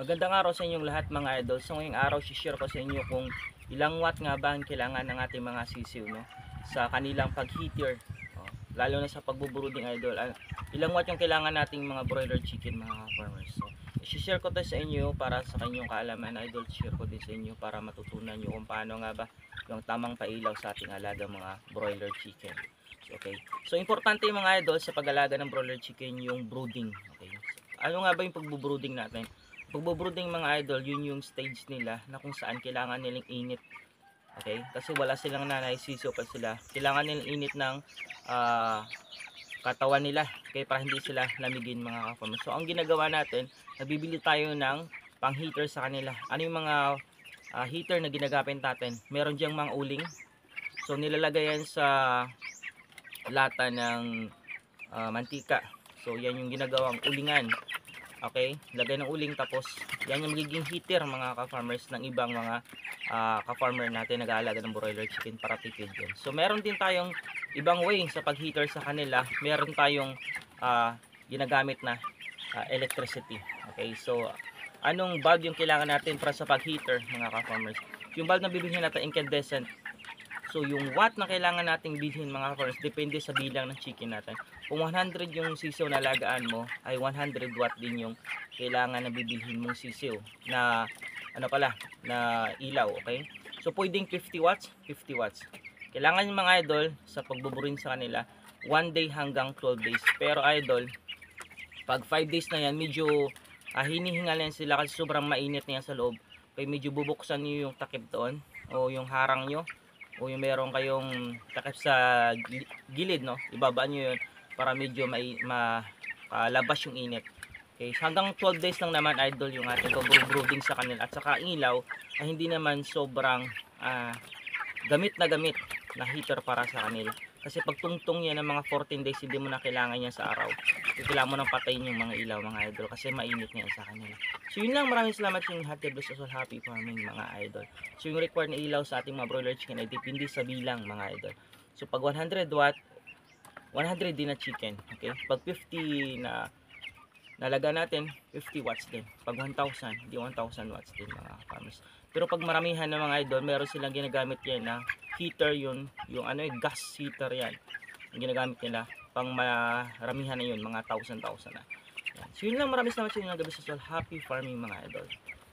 Magandang araw sa inyong lahat mga idol. So ngayong araw share ko sa inyo kung ilang watt nga ba ang kailangan ng ating mga sisiw sa kanilang pag-heater. Lalo na sa pagbubrooding idol. Ilang watt yung kailangan nating mga broiler chicken mga farmers. So share ko to sa inyo para sa kanyong kaalaman idol. Share ko din sa inyo para matutunan nyo kung paano nga ba yung tamang pailaw sa ating alaga mga broiler chicken. Okay. So importante yung mga idol sa pag-alaga ng broiler chicken yung brooding. Okay. So, ano nga ba yung pagbubrooding natin? Pagbubrooding mga idol, yun yung stage nila na kung saan kailangan nilang init. Okay? Kasi wala silang nanay, sisiyo pa sila. Kailangan nilang init ng katawan nila. Okay? Para hindi sila lamigin mga ka-farmer. So ang ginagawa natin, nabibili tayo ng pang heater sa kanila. Ano yung mga heater na ginagamit natin? Meron diyang mga uling. So nilalagay yan sa lata ng mantika. So yan yung ginagawang ulingan. Okay, lagay ng uling tapos yan yung magiging heater mga ka-farmers ng ibang mga ka-farmer natin nag-aalaga ng broiler chicken para tipid yan. So meron din tayong ibang way sa pag-heater sa kanila. Meron tayong ginagamit na electricity. Okay, so anong bulb yung kailangan natin para sa pag-heater mga ka-farmers? Yung bulb na bibilhin natin incandescent. So yung watt na kailangan nating bilhin mga farmers depende sa bilang ng chicken natin. Kung 100 yung sisiw na alagaan mo ay 100 watt din yung kailangan na bibilhin mong sisiw na na ilaw, okay? So pwedeng 50 watts, 50 watts. Kailangan yung mga idol sa pagbuburin sa kanila 1 day hanggang 12 days. Pero idol, pag 5 days na yan medyo hinihingal yan sila kasi sobrang mainit na yan sa loob. Kaya medyo bubuksan niyo yung takip doon o yung harang nyo o yung meron kayong takip sa gilid, no, ibabaan nyo yun para medyo malabas yung init. Okay, so hanggang 12 days lang naman idol yung ating pag-brooding sa kanila at saka ilaw ay hindi naman sobrang gamit na heater para sa kanila. Kasi pag tungtong yan ng mga 14 days hindi mo na kailangan yan sa araw. Kailangan mo nang patayin yung mga ilaw mga idol kasi mainit na yan sa kanila. So yun lang, maraming salamat yung Happy Bless Us All Happy Farming mga idol. So yung required na ilaw sa ating mga broiler chicken ay depende sa bilang mga idol. So pag 100 watt, 100 din na chicken. Okay? Pag 50 na nalaga natin, 50 watts din. Pag 1,000, di 1,000 watts din mga farmers. Pero pag maramihan ng mga idol, meron silang ginagamit yan na heater yun, yung gas heater yan. Yung ginagamit nila, pang maramihan na yun, mga 1,000 na. Yan. So yun lang, maraming salamat sa inyo. Gabi sa Happy Farming mga idol.